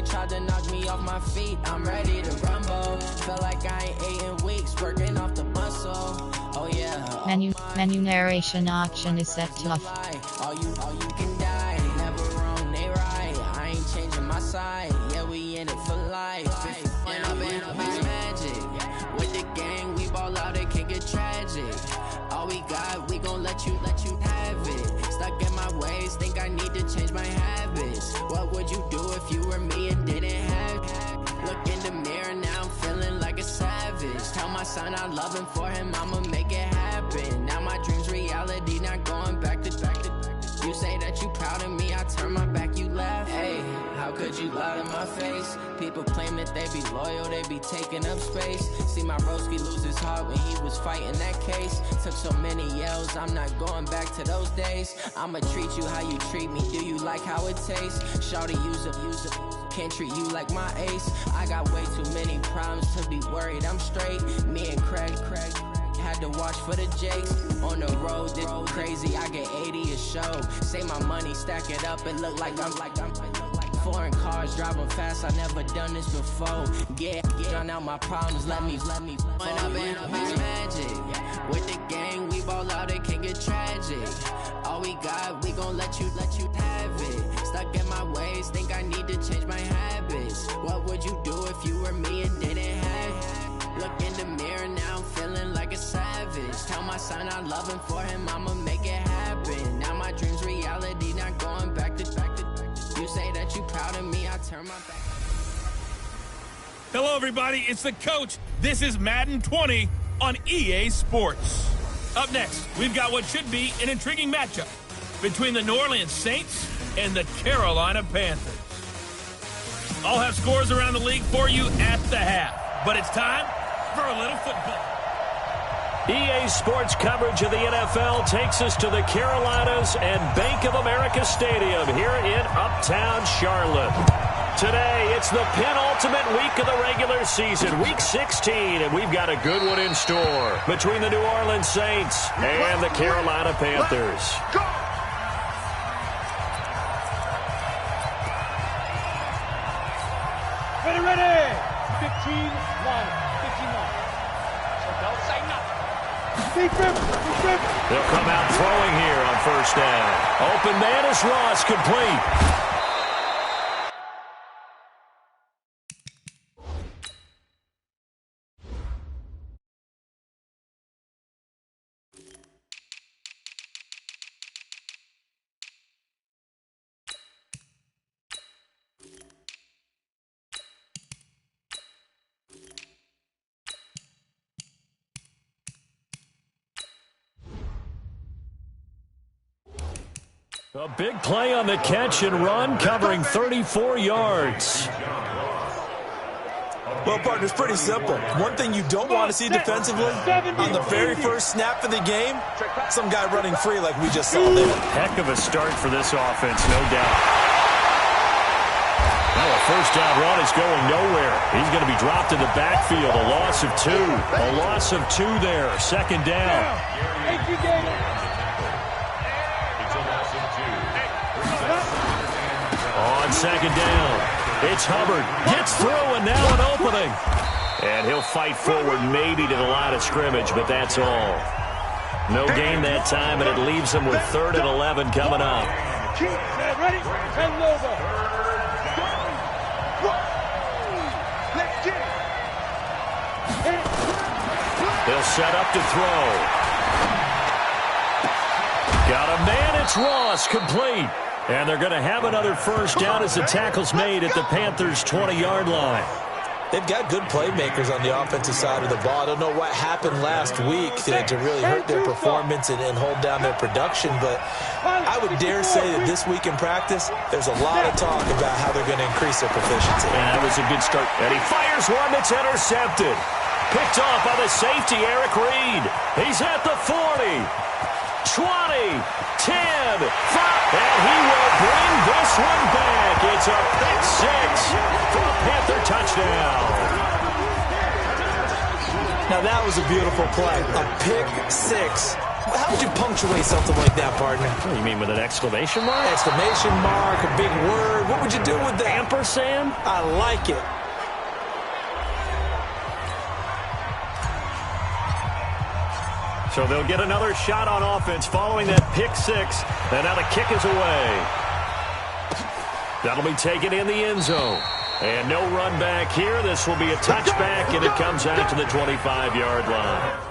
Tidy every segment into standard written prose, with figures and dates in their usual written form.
they tried to knock me off my feet. I'm ready to rumble. Felt like I ain't ate in weeks, working off the muscle. Oh yeah. Menu narration option is set to off. All you can die. Never wrong, they right. I ain't changing my side. Yeah, we in it for life. When I've been magic. With the gang, we ball out, it can get tragic. All we got, we gon' let you have it. Stuck in my ways, think I need to change my habits. What would you do if you were me and didn't have it? Look in the mirror, now I'm feeling like a savage. Tell my son I love him, for him I'ma make it happen. Now my dream's reality, not going back to. You say that you proud of me, I turn my back, you laugh. Hey, how could you lie to my face? People claim that they be loyal, they be taking up space. See my broski lose his heart when he was fighting that case. Took so many yells, I'm not going back to those days. I'ma treat you how you treat me, do you like how it tastes? Shawty, use up, can't treat you like my ace. I got way too many problems to be worried, I'm straight. Me and Craig had to watch for the Jakes. On the road, this crazy, I get 80 a show. Say my money, stack it up, it look like I'm foreign cars, driving fast, I never done this before. Get drown out my problems, let me When I've been magic. With the gang, we ball out, it can get tragic. All we got, we gon' let you have it. Stuck in my ways, think I need to change my habits. What would you do if you were me and didn't have it? Look in the mirror, now I'm feeling like a savage. Tell my son I love him, for him I'ma make it happen. Now my dream's reality, not going back to. You say that you proud of me, I turn my back. Hello everybody, it's the coach. This is Madden 20 on EA Sports. Up next, we've got what should be an intriguing matchup between the New Orleans Saints and the Carolina Panthers. I'll have scores around the league for you at the half, but it's time for a little football. EA Sports coverage of the NFL takes us to the Carolinas and Bank of America Stadium here in Uptown Charlotte. Today, it's the penultimate week of the regular season, Week 16, and we've got a good one in store between the New Orleans Saints and the Carolina Panthers. Ready. 15-1. They'll come out throwing here on first down. Open man is Ross, complete. A big play on the catch and run, covering 34 yards. Well, partner, it's pretty simple. One thing you don't want to see defensively, on the very first snap of the game, some guy running free like we just saw there. Heck of a start for this offense, no doubt. Now a first down run is going nowhere. He's going to be dropped in the backfield. A loss of two. A loss of two there. Second down. On second down, it's Hubbard. Gets through, and now an opening. And he'll fight forward maybe to the line of scrimmage, but that's all. No gain that time, and it leaves him with 3rd and 11 coming up. Ready? And over. They'll set up to throw. Got a man, it's Ross, complete. And they're going to have another first down as the tackle's made at the Panthers' 20-yard line. They've got good playmakers on the offensive side of the ball. I don't know what happened last week to really hurt their performance and hold down their production, but I would dare say that this week in practice, there's a lot of talk about how they're going to increase their proficiency. And that was a good start. And he fires one that's intercepted. Picked off by the safety, Eric Reed. He's at the 40. 20, 10, 5, and he will bring this one back. It's a pick six for a Panther touchdown. Now that was a beautiful play, a pick six. How would you punctuate something like that, partner? What, you mean with an exclamation mark? Exclamation mark, a big word. What would you do with that? Ampersand? I like it. So they'll get another shot on offense following that pick six. And now the kick is away. That'll be taken in the end zone. And no run back here. This will be a touchback, and it comes out to the 25-yard line.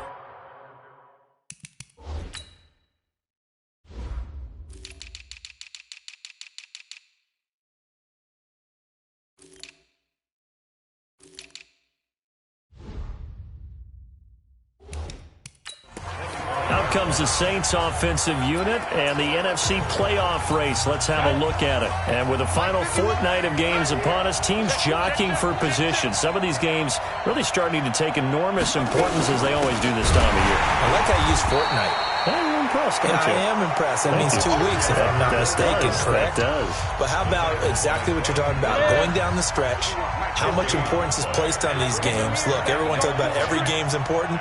Out comes the Saints offensive unit and the NFC playoff race. Let's have a look at it. And with the final fortnight of games upon us, teams jockeying for position. Some of these games really starting to take enormous importance as they always do this time of year. I like how you use fortnight. Yeah, you're impressed, don't you? I am impressed. That means 2 weeks, if I'm not mistaken, correct? That does. But how about exactly what you're talking about? Going down the stretch, how much importance is placed on these games? Look, everyone talks about every game's important.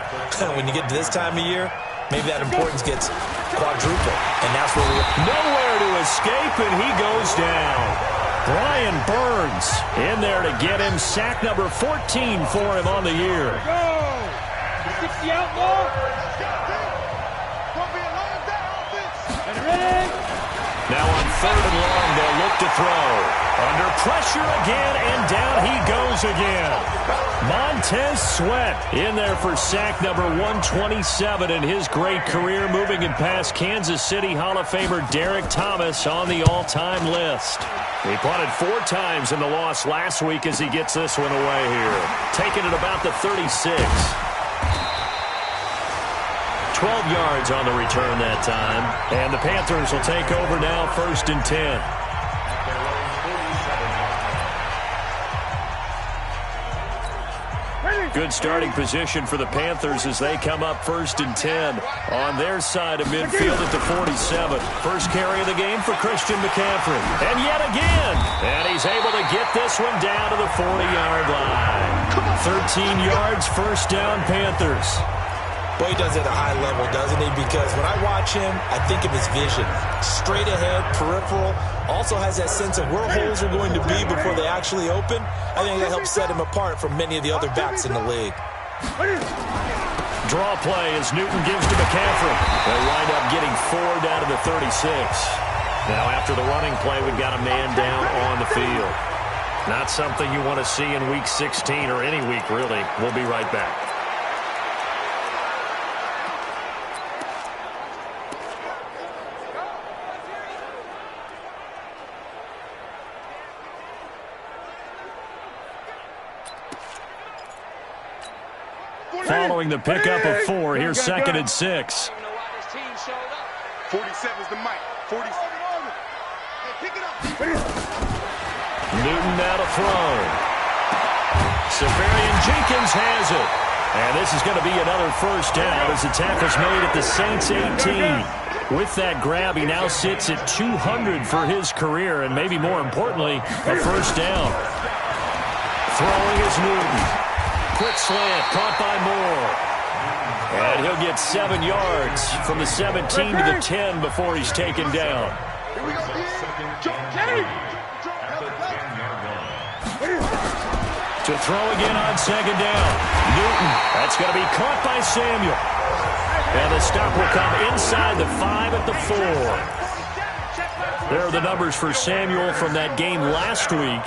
When you get to this time of year, maybe that importance gets quadruple, and that's where we're nowhere to escape, and he goes down. Brian Burns in there to get him. Sack number 14 for him on the year. Go! 60 outlaw. And ready. Now on 3rd and long, they'll look to throw. Under pressure again, and down he goes again. Montez Sweat in there for sack number 127 in his great career, moving it past Kansas City Hall of Famer Derek Thomas on the all-time list. He punted 4 times in the loss last week as he gets this one away here. Taking it about the 36. 12 yards on the return that time. And the Panthers will take over now, 1st and 10. Good starting position for the Panthers as they come up 1st and 10 on their side of midfield at the 47. First carry of the game for Christian McCaffrey. And yet again. And he's able to get this one down to the 40-yard line. 13 yards, first down, Panthers. Well, he does it at a high level, doesn't he? Because when I watch him, I think of his vision. Straight ahead, peripheral. Also has that sense of where holes are going to be before they actually open. I think that helps set him apart from many of the other backs in the league. Draw play as Newton gives to McCaffrey. They'll wind up getting 4 down to the 36. Now after the running play, we've got a man down on the field. Not something you want to see in Week 16 or any week, really. We'll be right back. Following the pickup of 4, here's 2nd and 6. 47's the mic. 47. Hey, pick it up. Newton now to throw. Safarian Jenkins has it. And this is going to be another first down as the tackle's made at the Saints 18. With that grab, he now sits at 200 for his career, and maybe more importantly, a first down. Throwing is Newton. Quick slant, caught by Moore. And he'll get 7 yards from the 17 to the 10 before he's taken down. To throw again on 2nd down. Newton, that's going to be caught by Samuel. And the stop will come inside the 5 at the 4. There are the numbers for Samuel from that game last week.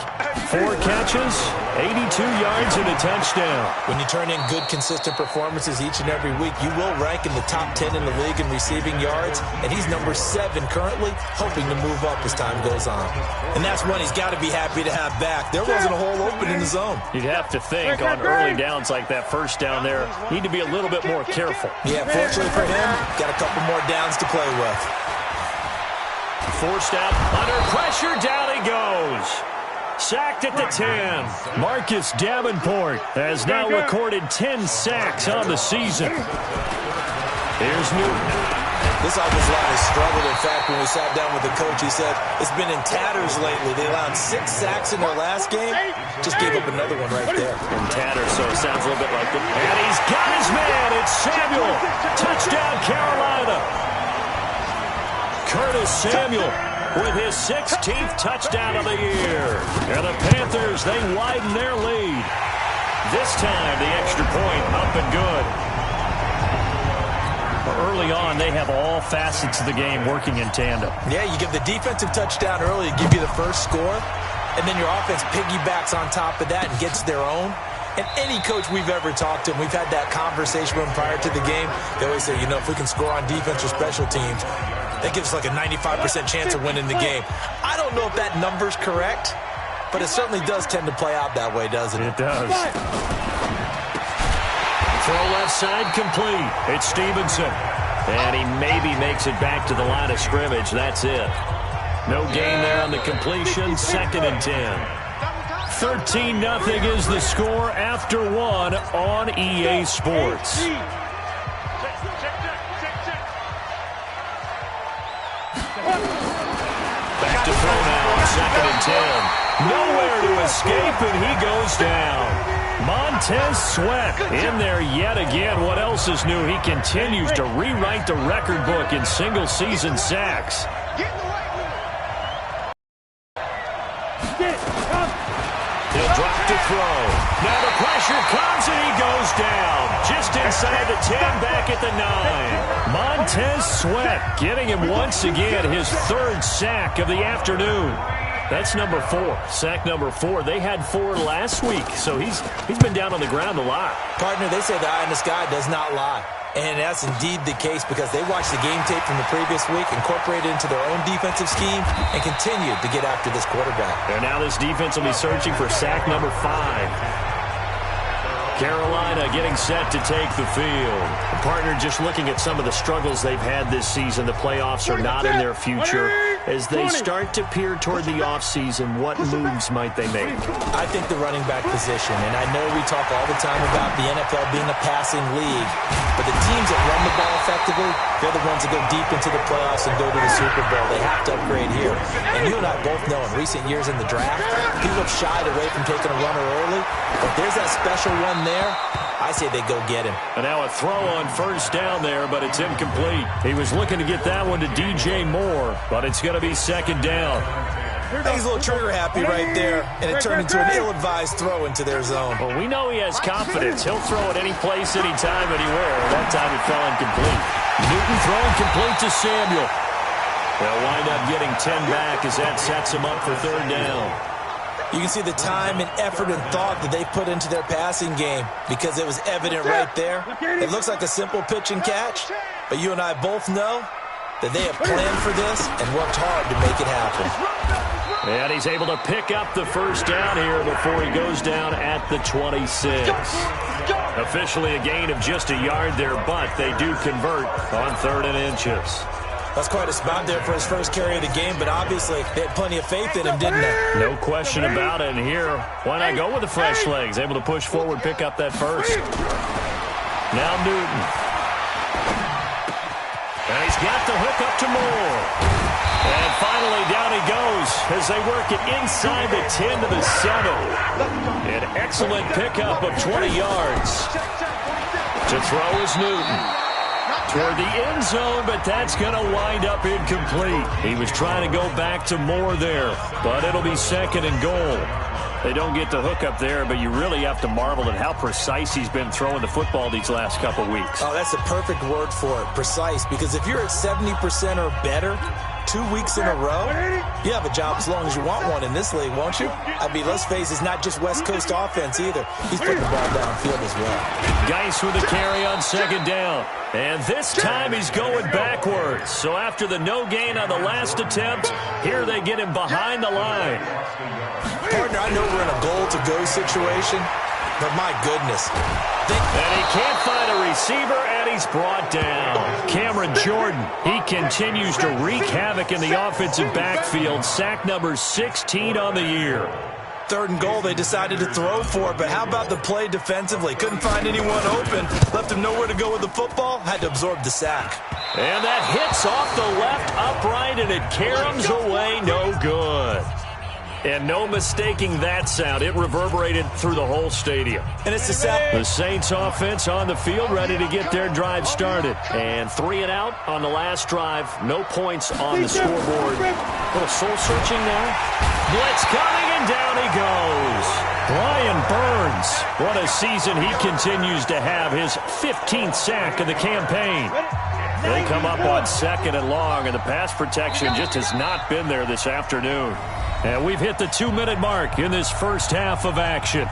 4 catches, 82 yards, and a touchdown. When you turn in good, consistent performances each and every week, you will rank in the top 10 in the league in receiving yards, and he's number 7 currently, hoping to move up as time goes on. And that's one he's got to be happy to have back. There wasn't a hole open in the zone. You'd have to think on early downs like that first down there, need to be a little bit more careful. Yeah, fortunately for him, got a couple more downs to play with. Forced out, under pressure, down he goes. Sacked at the 10. Marcus Davenport has now recorded 10 sacks on the season. Here's Newton. This offensive line has struggled. In fact, when we sat down with the coach, he said it's been in tatters lately. They allowed 6 sacks in their last game. Just gave up another one right there. In tatters, so it sounds a little bit like it. And he's got his man. It's Samuel. Touchdown, Carolina. Curtis Samuel with his 16th touchdown of the year. And the Panthers, they widen their lead. This time, the extra point up and good. Early on, they have all facets of the game working in tandem. Yeah, you give the defensive touchdown early to give you the first score, and then your offense piggybacks on top of that and gets their own. And any coach we've ever talked to, and we've had that conversation with them prior to the game, they always say, you know, if we can score on defense or special teams, that gives us like a 95% chance of winning the game. I don't know if that number's correct, but it certainly does tend to play out that way, doesn't it? It does. Throw left side complete. It's Stevenson. And he maybe makes it back to the line of scrimmage. That's it. No gain there on the completion. 2nd and 10. 13-0 is the score after 1 on EA Sports. Back to throw now on 2nd and 10. Nowhere to escape, and he goes down. Montez Sweat in there yet again. What else is new? He continues to rewrite the record book in single-season sacks. He'll drop to throw. Now the pressure comes, and he goes down. Just inside the 10, back at the 9. Montez Sweat getting him once again his 3rd sack of the afternoon. That's number 4. Sack number 4. They had 4 last week, so he's been down on the ground a lot. Partner, they say the eye in the sky does not lie. And that's indeed the case because they watched the game tape from the previous week, incorporated it into their own defensive scheme, and continued to get after this quarterback. And now this defense will be searching for sack number 5. Carolina getting set to take the field. The partner, just looking at some of the struggles they've had this season, the playoffs are not in their future. As they start to peer toward the offseason, what moves might they make? I think the running back position, and I know we talk all the time about the NFL being a passing league, but the teams that run the ball effectively, they're the ones that go deep into the playoffs and go to the Super Bowl. They have to upgrade here. And you and I both know in recent years in the draft, people have shied away from taking a runner early, but there's that special one there. I say they go get him. And now a throw on 1st down there, but it's incomplete. He was looking to get that one to DJ Moore, but it's going to be 2nd down. He's a little trigger happy right there, and it turned into an ill-advised throw into their zone. Well, we know he has confidence. He'll throw it any place, anytime, anywhere. That time it fell incomplete. Newton throwing complete to Samuel. They'll wind up getting 10 back as that sets him up for 3rd down. You can see the time and effort and thought that they put into their passing game because it was evident right there. It looks like a simple pitch and catch, but you and I both know that they have planned for this and worked hard to make it happen. And he's able to pick up the 1st down here before he goes down at the 26. Officially a gain of just a yard there, but they do convert on 3rd and inches. That's quite a spot there for his first carry of the game, but obviously they had plenty of faith in him, didn't they? No question about it. And here, why not go with the fresh legs? Able to push forward, pick up that 1st. Now Newton. And he's got the hook up to Moore. And finally down he goes as they work it inside the 10 to the 7. An excellent pickup of 20 yards. To throw is Newton. Toward the end zone, but that's going to wind up incomplete. He was trying to go back to Moore there, but it'll be 2nd and goal. They don't get the hook up there, but you really have to marvel at how precise he's been throwing the football these last couple weeks. Oh, that's a perfect word for it, precise, because if you're at 70% or better 2 weeks in a row, you have a job as long as you want one in this league, won't you? I mean, let's face it, it's not just West Coast offense either. He's putting the ball downfield as well. Geis with a carry on 2nd down. And this time he's going backwards. So after the no gain on the last attempt, here they get him behind the line. Partner, I know we're in a goal-to-go situation, but my goodness. And he can't find a receiver, and he's brought down. Cameron Jordan, he continues to wreak havoc in the offensive backfield. Sack number 16 on the year. 3rd and goal, they decided to throw for it, but how about the play defensively? Couldn't find anyone open, left him nowhere to go with the football, had to absorb the sack. And that hits off the left upright, and it caroms away, no good. And no mistaking that sound. It reverberated through the whole stadium. And it's the sound. The Saints offense on the field, ready to get their drive started. And 3 and out on the last drive. No points on the scoreboard. A little soul-searching now. Blitz coming, and down he goes. Brian Burns. What a season he continues to have. His 15th sack of the campaign. They come up on 2nd and long, and the pass protection just has not been there this afternoon. And we've hit the 2-minute mark in this first half of action.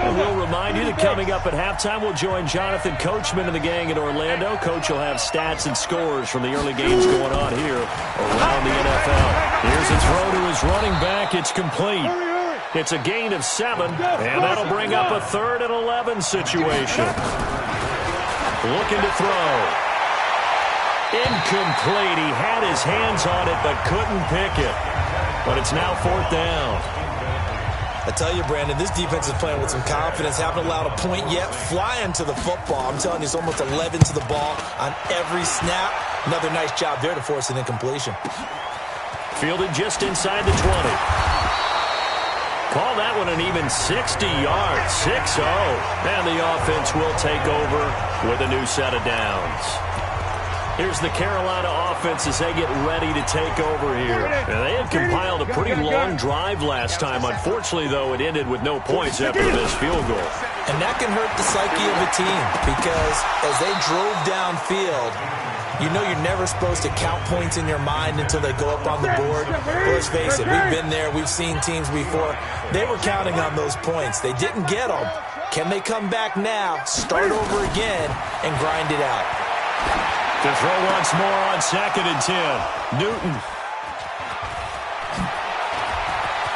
And we'll remind you that coming up at halftime, we'll join Jonathan Coachman and the gang in Orlando. Coach will have stats and scores from the early games going on here around the NFL. Here's a throw to his running back. It's complete. It's a gain of 7, and that'll bring up a 3rd and 11 situation. Looking to throw. Incomplete. He had his hands on it but couldn't pick it. But it's now 4th down. I tell you, Brandon, this defense is playing with some confidence. Haven't allowed a point yet. Flying to the football. I'm telling you, it's almost 11 to the ball on every snap. Another nice job there to force an incompletion. Fielded just inside the 20. Call that one an even 60 yards. 6-0. And the offense will take over with a new set of downs. Here's the Carolina offense as they get ready to take over here. And they had compiled a pretty long drive last time. Unfortunately, though, it ended with no points after this field goal. And that can hurt the psyche of a team because as they drove downfield, you know you're never supposed to count points in your mind until they go up on the board. But let's face it, we've been there. We've seen teams before. They were counting on those points. They didn't get them. Can they come back now, start over again, and grind it out? To throw once more on 2nd and 10. Newton.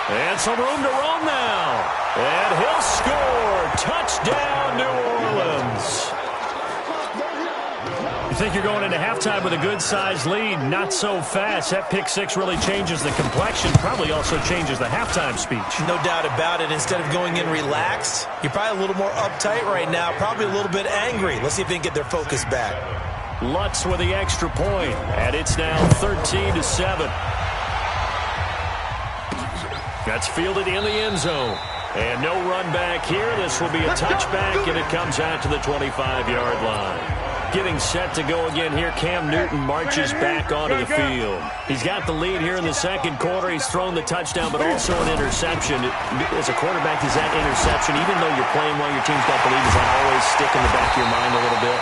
And some room to roam now. And he'll score. Touchdown, New Orleans. You think you're going into halftime with a good-sized lead. Not so fast. That pick 6 really changes the complexion. Probably also changes the halftime speech. No doubt about it. Instead of going in relaxed, you're probably a little more uptight right now. Probably a little bit angry. Let's see if they can get their focus back. Lutz with the extra point, and it's now 13-7. That's fielded in the end zone. And no run back here. This will be a touchback, and it comes out to the 25-yard line. Getting set to go again here, Cam Newton marches back onto the field. He's got the lead here in the second quarter. He's thrown the touchdown, but also an interception. As a quarterback, is that interception, even though you're playing while your team's got the lead, does that always stick in the back of your mind a little bit?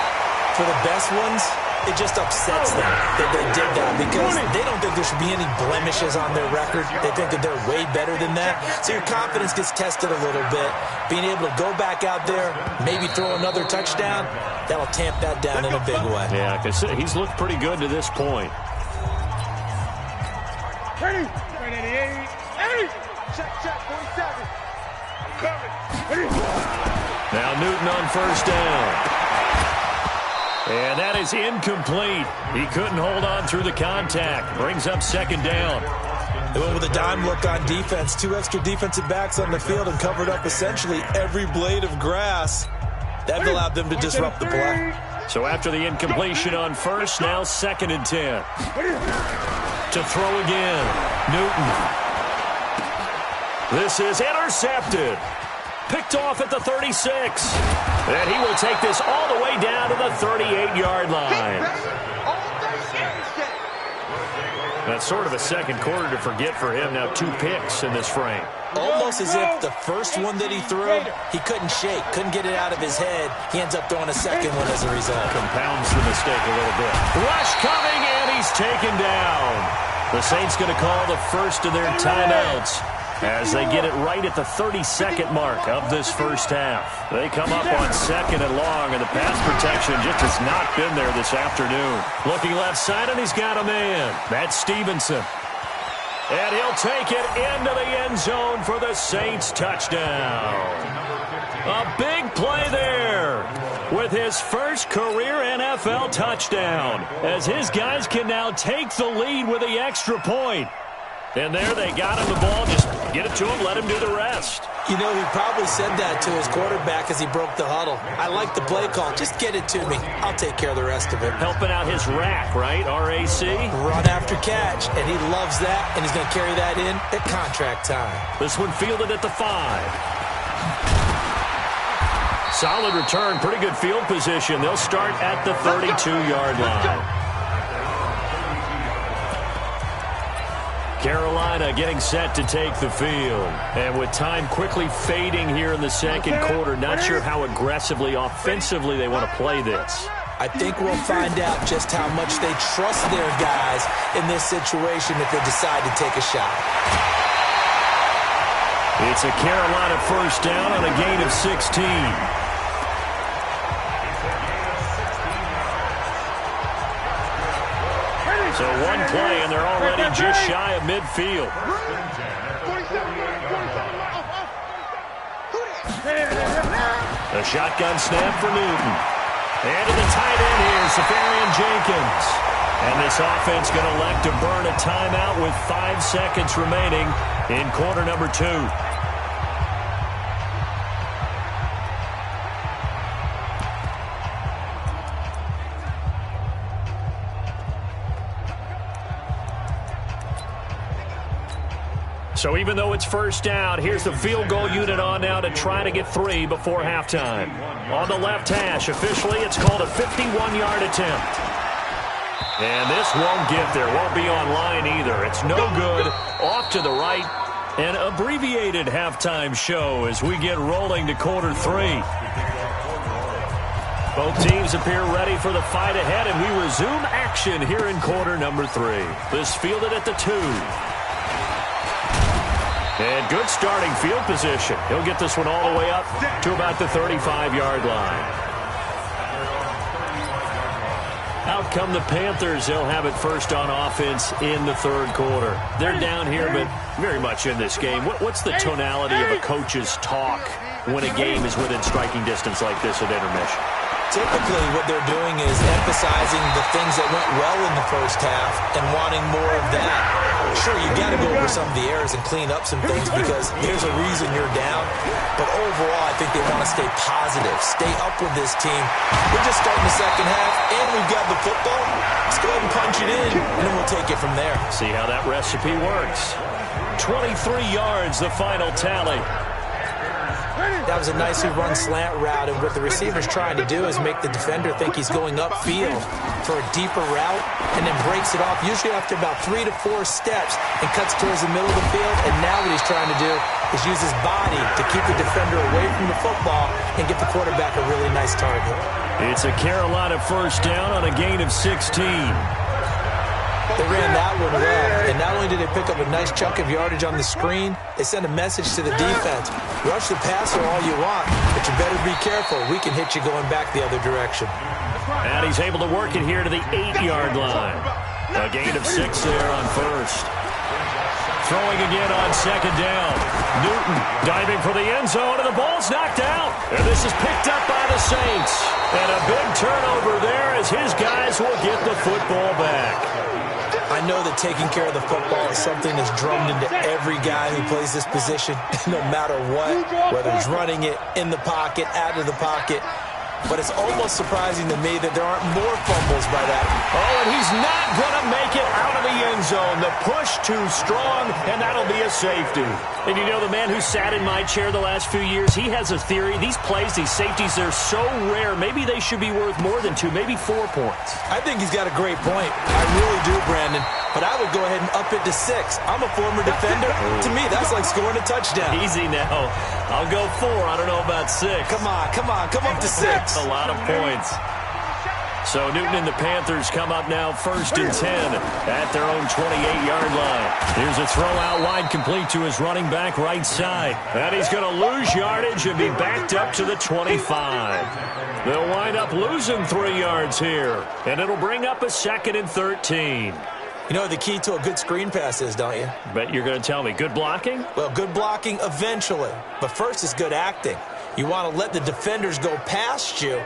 For the best ones, it just upsets them that they did that because they don't think there should be any blemishes on their record. They think that they're way better than that. So your confidence gets tested a little bit. Being able to go back out there, maybe throw another touchdown, that'll tamp that down in a big way. Yeah, because he's looked pretty good to this point. Ready? Check, 47. Now Newton on 1st down. And that is incomplete. He couldn't hold on through the contact. Brings up 2nd down. They went with a dime look on defense. 2 extra defensive backs on the field and covered up essentially every blade of grass. That allowed them to disrupt the play. So after the incompletion on 1st, now 2nd and 10. To throw again. Newton. This is intercepted. Picked off at the 36. And he will take this all the way down to the 38-yard line. That's sort of a second quarter to forget for him. Now 2 picks in this frame. Almost as if the first one that he threw, he couldn't shake, couldn't get it out of his head. He ends up throwing a second one as a result. Compounds the mistake a little bit. Rush coming, and he's taken down. The Saints going to call the first of their timeouts as they get it right at the 32nd mark of this first half. They come up on 2nd and long, and the pass protection just has not been there this afternoon. Looking left side, and he's got a man. That's Stevenson. And he'll take it into the end zone for the Saints touchdown. A big play there with his first career NFL touchdown, as his guys can now take the lead with the extra point. And there they got him the ball. Just get it to him, let him do the rest. You know, he probably said that to his quarterback as he broke the huddle. I like the play call. Just get it to me. I'll take care of the rest of it. Helping out his rack, right? RAC? Run after catch, and he loves that, and he's going to carry that in at contract time. This one fielded at the 5. Solid return, pretty good field position. They'll start at the 32-yard line. Carolina getting set to take the field. And with time quickly fading here in the second quarter, not sure how aggressively, offensively they want to play this. I think we'll find out just how much they trust their guys in this situation if they decide to take a shot. It's a Carolina first down on a gain of 16. So one play, and they're already just shy of midfield. A shotgun snap for Newton. And to the tight end here, Safarian Jenkins. And this offense going to elect to burn a timeout with 5 seconds remaining in quarter number 2. So even though it's first down, here's the field goal unit on now to try to get 3 before halftime. On the left hash, officially it's called a 51-yard attempt. And this won't get there, won't be on line either. It's no good, off to the right. An abbreviated halftime show as we get rolling to quarter 3. Both teams appear ready for the fight ahead, and we resume action here in quarter number 3. This fielded at the 2. And good starting field position. He'll get this one all the way up to about the 35-yard line. Out come the Panthers. They'll have it first on offense in the third quarter. They're down here, but very much in this game. What's the tonality of a coach's talk when a game is within striking distance like this at intermission? Typically, what they're doing is emphasizing the things that went well in the first half and wanting more of that. Sure, you got to go over some of the errors and clean up some things because there's a reason you're down. But overall, I think they want to stay positive, stay up with this team. We're just starting the second half, and we've got the football. Let's go ahead and punch it in, and then we'll take it from there. See how that recipe works. 23 yards, the final tally. That was a nicely run slant route, and what the receiver's trying to do is make the defender think he's going upfield for a deeper route and then breaks it off, usually after about 3 to 4 steps, and cuts towards the middle of the field. And now what he's trying to do is use his body to keep the defender away from the football and get the quarterback a really nice target. It's a Carolina first down on a gain of 16. They ran that one well, and not only did they pick up a nice chunk of yardage on the screen, they sent a message to the defense. Rush the passer all you want, but you better be careful. We can hit you going back the other direction. And he's able to work it here to the 8-yard line. A gain of 6 there on first. Throwing again on second down. Newton diving for the end zone, and the ball's knocked out. And this is picked up by the Saints. And a big turnover there as his guys will get the football back. I know that taking care of the football is something that's drummed into every guy who plays this position, no matter what, whether it's running it, in the pocket, out of the pocket. But it's almost surprising to me that there aren't more fumbles by that. Oh, and he's not going to make it out of the end zone. The push too strong, and that'll be a safety. And you know, the man who sat in my chair the last few years, he has a theory. These plays, these safeties, they're so rare. Maybe they should be worth more than 2, maybe 4 points. I think he's got a great point. I really do, Brandon. But I would go ahead and up it to 6. I'm a former defender. To me, that's like scoring a touchdown. Easy now. I'll go 4. I don't know about 6. Come on. Come up to 6. A lot of points. So Newton and the Panthers come up now first and 10 at their own 28-yard line. Here's a throw out wide complete to his running back right side. And he's going to lose yardage and be backed up to the 25. They'll wind up losing 3 yards here. And it'll bring up a 2nd and 13. You know what the key to a good screen pass is, don't you? Bet you're going to tell me. Good blocking? Well, good blocking eventually. But first is good acting. You want to let the defenders go past you,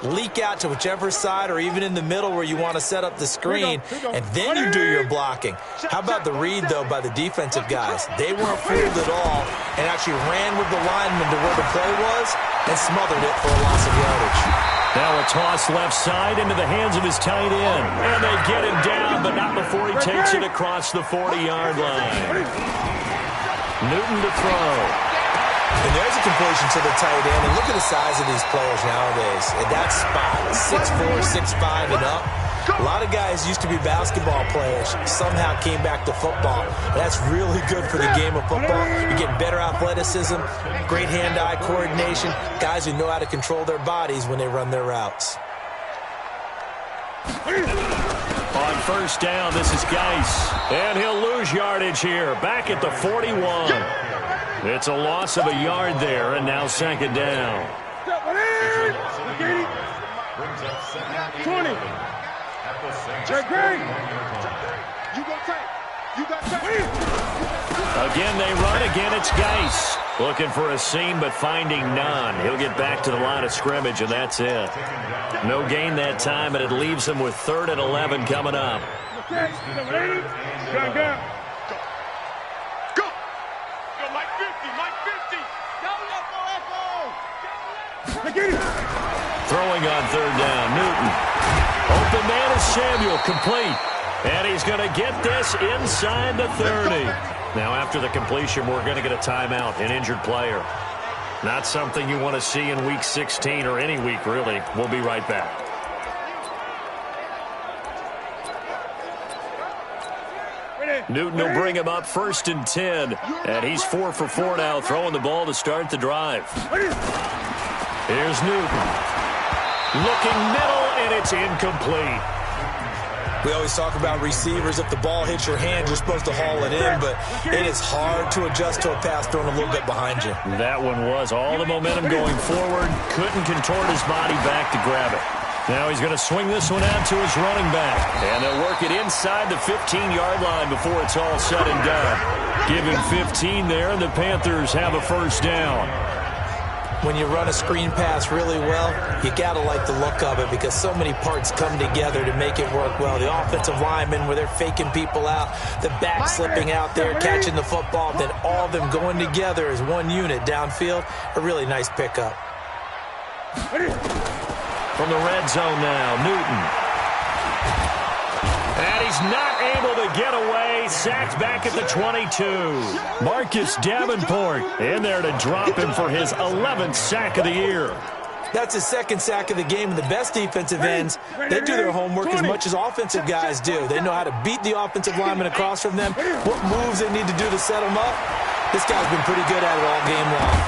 leak out to whichever side or even in the middle where you want to set up the screen, and then you do your blocking. How about the read, though, by the defensive guys? They weren't fooled at all. and actually ran with the lineman to where the play was and smothered it for a loss of yardage. Now a toss left side into the hands of his tight end. And they get him down, but not before he takes it across the 40-yard line. Newton to throw. And there's a completion to the tight end. And look at the size of these players nowadays. At that spot, 6'4", 6'5", and up. A lot of guys used to be basketball players, somehow came back to football. That's really good for the game of football. You're getting better athleticism, great hand-eye coordination, guys who know how to control their bodies when they run their routes. On first down, this is Geis. And he'll lose yardage here, back at the 41. It's a loss of a yard there, and now second down. 20. Again, they run. Again, it's Geis. Looking for a seam, but finding none. He'll get back to the line of scrimmage, and that's it. No gain that time, and it leaves him with 3rd and 11 coming up. Go. Mike 50. Throwing on 3rd down, Newton. Open man is Samuel, complete. And he's going to get this inside the 30. Now, after the completion, we're going to get a timeout, an injured player. Not something you want to see in Week 16 or any week, really. We'll be right back. Newton will bring him up 1st and 10. And he's 4 for 4 now, throwing the ball to start the drive. Here's Newton. Looking middle, and it's incomplete. We always talk about receivers. If the ball hits your hand, you're supposed to haul it in, but it is hard to adjust to a pass thrown a little bit behind you. That one was all the momentum going forward. Couldn't contort his body back to grab it. Now he's going to swing this one out to his running back. And they'll work it inside the 15-yard line before it's all said and done. Give him 15 there, and the Panthers have a first down. When you run a screen pass really well, you got to like the look of it because so many parts come together to make it work well. The offensive linemen, where they're faking people out, the back slipping out there, catching the football, then all of them going together as one unit downfield. A really nice pickup. From the red zone now, Newton. And he's not able to get away. Sacked back at the 22. Marcus Davenport in there to drop him for his 11th sack of the year. That's his 2nd sack of the game, and the best defensive ends, they do their homework as much as offensive guys do. They know how to beat the offensive lineman across from them, what moves they need to do to set them up. This guy's been pretty good at it all game long.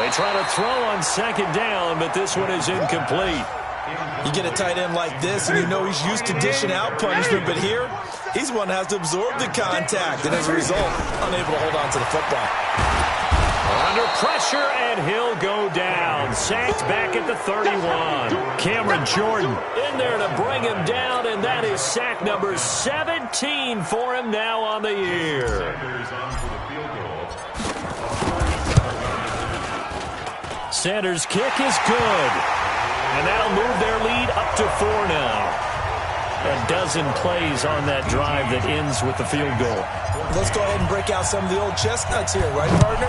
They try to throw on 2nd down, but this one is incomplete. You get a tight end like this, and you know he's used to dishing out punishment, but here, he's one that has to absorb the contact, and as a result, unable to hold on to the football. Under pressure, and he'll go down. Sacked back at the 31. Cameron Jordan in there to bring him down, and that is sack number 17 for him now on the year. Sanders' kick is good. And that'll move their lead up to 4 now. A dozen plays on that drive that ends with the field goal. Let's go ahead and break out some of the old chestnuts here, right, partner?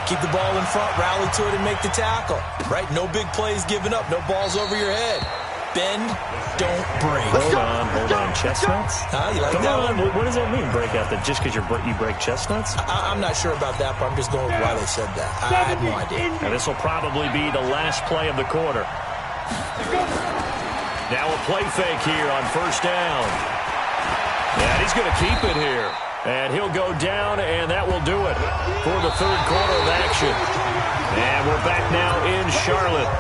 Keep the ball in front, rally to it, and make the tackle. Right? No big plays given up, no balls over your head. Bend, don't break. Hold on. Chestnuts? You like that one? What does that mean, break out? That just because you break chestnuts? I'm not sure about that, but I'm just going with why they said that. I have no idea. And this will probably be the last play of the quarter. Now a play fake here on first down. And he's going to keep it here. And he'll go down, and that will do it for the 3rd quarter of action. And we're back now in Charlotte.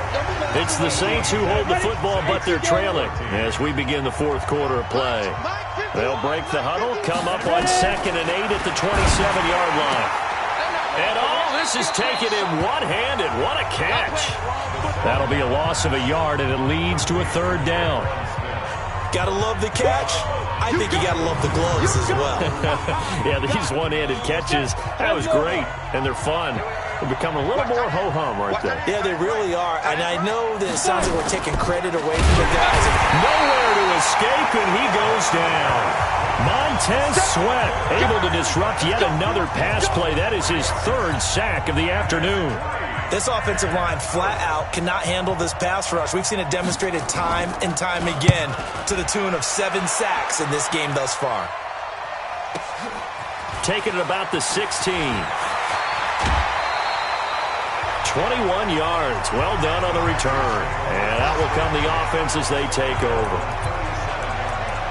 It's the Saints who hold the football, but they're trailing as we begin the 4th quarter of play. They'll break the huddle, come up on 2nd and 8 at the 27-yard line. And all this is taken in one-handed. What a catch. That'll be a loss of a yard, and it leads to a 3rd down. Gotta love the catch. I think you gotta love the gloves as well. Yeah, these one-handed catches, that was great, and they're fun. They're becoming a little more ho-hum, aren't they? Yeah, they really are. And I know that it sounds like we're taking credit away from the guys. Nowhere to escape, and he goes down. Montez Sweat able to disrupt yet another pass play. That is his third sack of the afternoon. This offensive line flat out cannot handle this pass rush. We've seen it demonstrated time and time again to the tune of 7 sacks in this game thus far. Taking it about the 16. 21 yards. Well done on the return. And out will come the offense as they take over.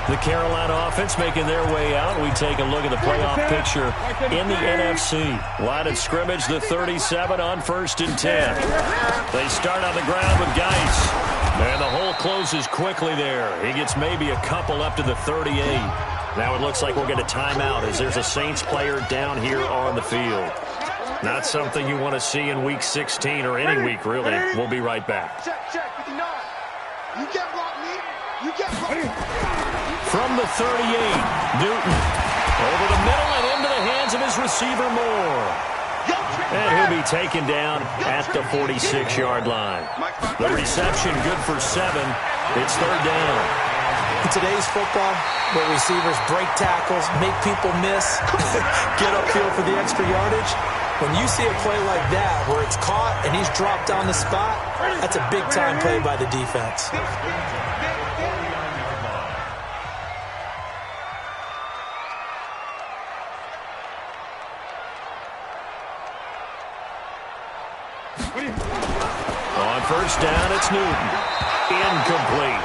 The Carolina offense making their way out. We take a look at the playoff picture in the NFC. Line of scrimmage, the 37 on 1st and 10. They start on the ground with Geis. And the hole closes quickly there. He gets maybe a couple up to the 38. Now it looks like we'll get a timeout as there's a Saints player down here on the field. Not something you want to see in Week 16 or any week, really. We'll be right back. Check, 59. You get blocked, me. You get blocked. From the 38, Newton. Over the middle and into the hands of his receiver, Moore. And he'll be taken down at the 46-yard line. The reception good for 7. It's 3rd down. In today's football, where receivers break tackles, make people miss, get upfield for the extra yardage, when you see a play like that where it's caught and he's dropped on the spot, that's a big-time play by the defense. On 1st down, it's Newton. Incomplete.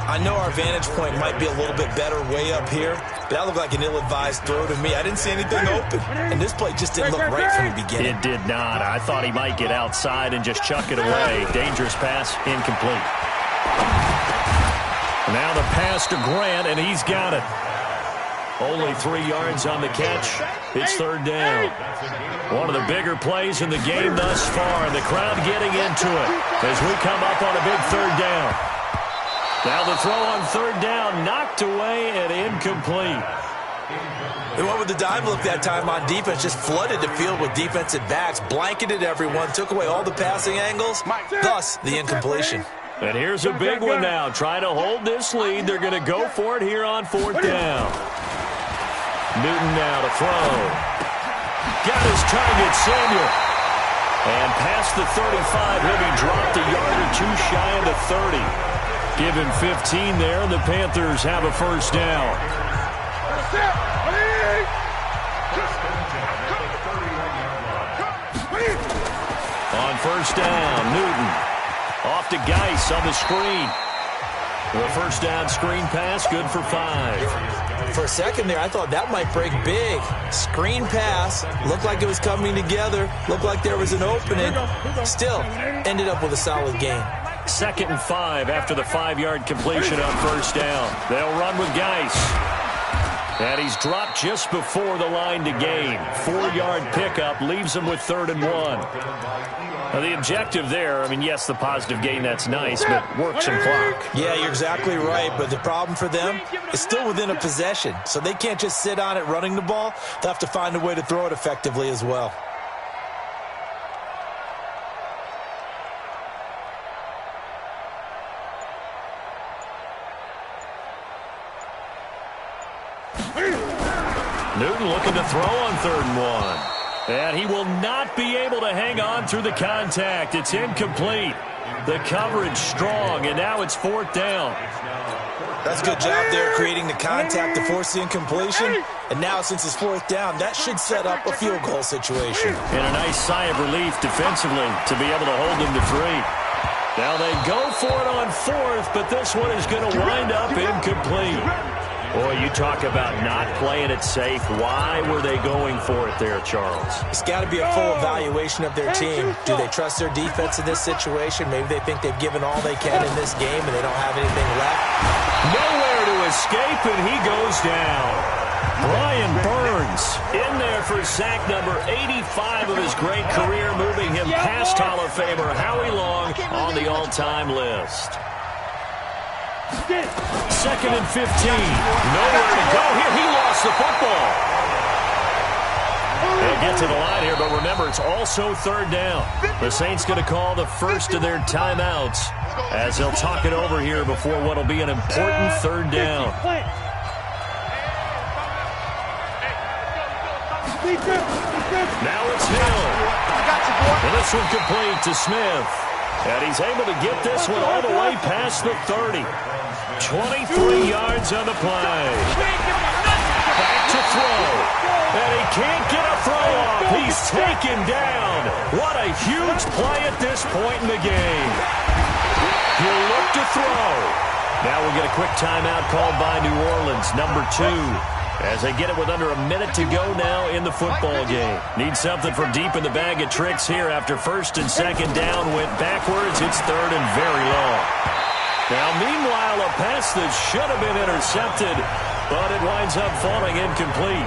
I know our vantage point might be a little bit better way up here, but that looked like an ill-advised throw to me. I didn't see anything open, and this play just didn't look right from the beginning. It did not. I thought he might get outside and just chuck it away. Dangerous pass, incomplete. Now the pass to Grant, and he's got it. Only 3 yards on the catch. It's 3rd down. One of the bigger plays in the game thus far, and the crowd getting into it as we come up on a big 3rd down. Now the throw on 3rd down, knocked away and incomplete. They went with the dime look that time on defense, just flooded the field with defensive backs, blanketed everyone, took away all the passing angles, thus the incompletion. And here's a big one now, trying to hold this lead. They're going to go for it here on 4th down. Newton now to throw. Got his target, Samuel. And past the 35, he'll be dropped a yard or 2 shy of the 30. Give him 15 there, and the Panthers have a 1st down. On 1st down, Newton. Off to Geis on the screen. The 1st down screen pass, good for 5. For a second there, I thought that might break big. Screen pass, looked like it was coming together, looked like there was an opening. Still, ended up with a solid gain. 2nd and 5 after the 5-yard completion on 1st down. They'll run with Geis. And he's dropped just before the line to gain. 4-yard pickup leaves him with 3rd and 1. Now the objective there, I mean, yes, the positive gain, that's nice, but work some clock. Yeah, you're exactly right, but the problem for them is still within a possession, so they can't just sit on it running the ball. They'll have to find a way to throw it effectively as well. Newton looking to throw on 3rd and 1. And he will not be able to hang on through the contact. It's incomplete. The coverage strong, and now it's 4th down. That's a good job there, creating the contact to force the incompletion. And now, since it's 4th down, that should set up a field goal situation. And a nice sigh of relief defensively to be able to hold him to 3. Now they go for it on 4th, but this one is going to wind up incomplete. Boy, you talk about not playing it safe. Why were they going for it there, Charles? It's got to be a full evaluation of their team. Do they trust their defense in this situation? Maybe they think they've given all they can in this game and they don't have anything left. Nowhere to escape, and he goes down. Brian Burns in there for sack number 85 of his great career, moving him past Hall of Famer Howie Long on the all-time list. 2nd and 15. Nowhere to go here. He lost the football. They'll get to the line here, but remember, it's also third down. The Saints going to call the first of their timeouts as they'll talk it over here before what will be an important third down. Now it's Hill. And this one complete to Smith. And he's able to get this one all the way past the 30. 23 yards on the play. Back to throw. And he can't get a throw off. He's taken down. What a huge play at this point in the game. He'll look to throw. Now we'll get a quick timeout called by New Orleans, number 2. As they get it with under a minute to go now in the football game. Need something from deep in the bag of tricks here after first and second down went backwards. It's third and very long. Now, meanwhile, a pass that should have been intercepted, but it winds up falling incomplete.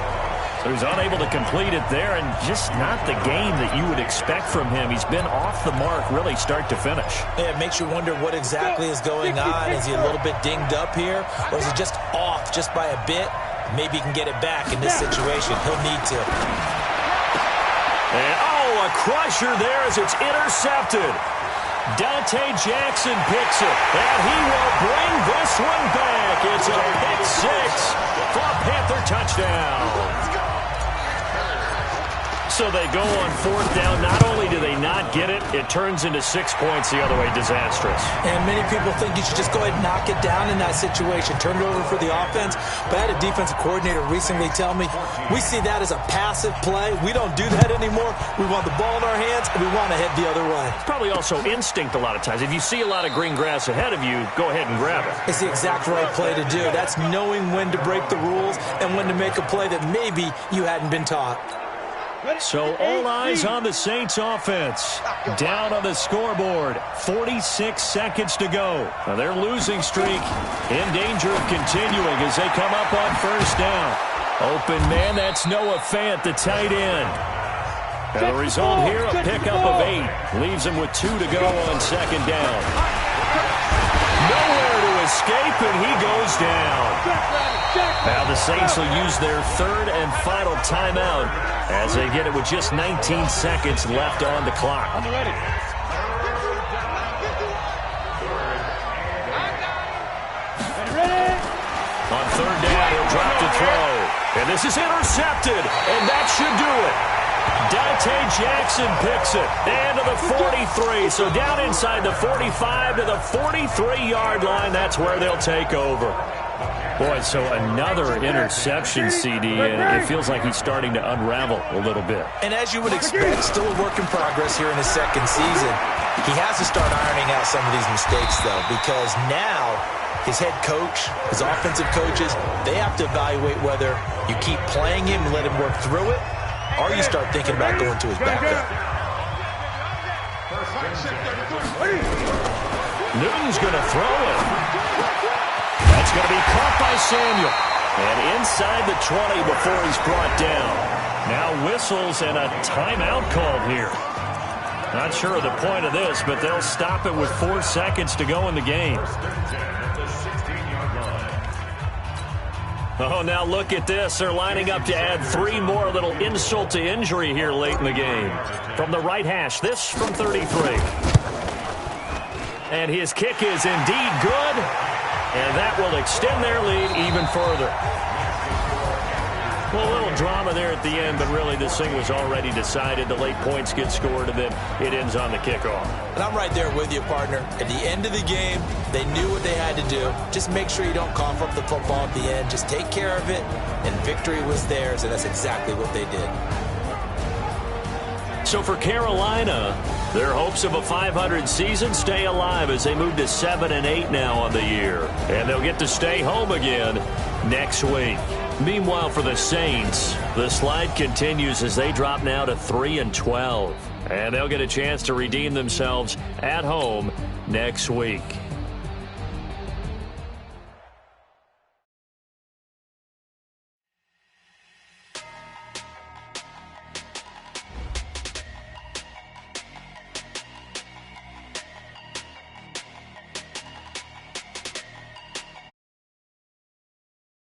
So he's unable to complete it there, and just not the game that you would expect from him. He's been off the mark really start to finish. Yeah, it makes you wonder what exactly is going on. Is he a little bit dinged up here, or is he just off just by a bit? Maybe he can get it back in this situation. He'll need to. And, a crusher there as it's intercepted. Yodatstj picks it, and he will bring this one back. It's a pick 6 for a Panther touchdown. So they go on fourth down. Not only do they not get it, it turns into 6 points the other way. Disastrous. And many people think you should just go ahead and knock it down in that situation. Turn it over for the offense. But I had a defensive coordinator recently tell me, we see that as a passive play. We don't do that anymore. We want the ball in our hands, and we want to head the other way. It's probably also instinct a lot of times. If you see a lot of green grass ahead of you, go ahead and grab it. It's the exact right play to do. That's knowing when to break the rules and when to make a play that maybe you hadn't been taught. So all eyes on the Saints offense. Down on the scoreboard. 46 seconds to go. Now their losing streak in danger of continuing as they come up on first down. Open man, that's Noah Fant, the tight end. And the result here, a pickup of 8. Leaves him with 2 to go on second down. Nowhere to escape, and he goes down. Now the Saints will use their third and final timeout as they get it with just 19 seconds left on the clock. On third down, he'll drop to throw. And this is intercepted, and that should do it. Yodatstj picks it. And to the 43. So down inside the 45 to the 43-yard line. That's where they'll take over. Boy, so another interception, CD, and it feels like he's starting to unravel a little bit. And as you would expect, still a work in progress here in his second season. He has to start ironing out some of these mistakes, though, because now his head coach, his offensive coaches, they have to evaluate whether you keep playing him and let him work through it, or you start thinking about going to his backup. Newton's going to throw it. That's going to be caught by Samuel. And inside the 20 before he's brought down. Now whistles and a timeout called here. Not sure of the point of this, but they'll stop it with 4 seconds to go in the game. Oh, now look at this. They're lining up to add 3 more, little insult to injury here late in the game. From the right hash, this from 33. And his kick is indeed good. And that will extend their lead even further. Well, a little drama there at the end, but really this thing was already decided. The late points get scored, and then it ends on the kickoff. And I'm right there with you, partner. At the end of the game, they knew what they had to do. Just make sure you don't cough up the football at the end. Just take care of it, and victory was theirs, and that's exactly what they did. So for Carolina, their hopes of a 500 season stay alive as they move to 7-8 now on the year. And they'll get to stay home again next week. Meanwhile, for the Saints, the slide continues as they drop now to 3-12. And they'll get a chance to redeem themselves at home next week.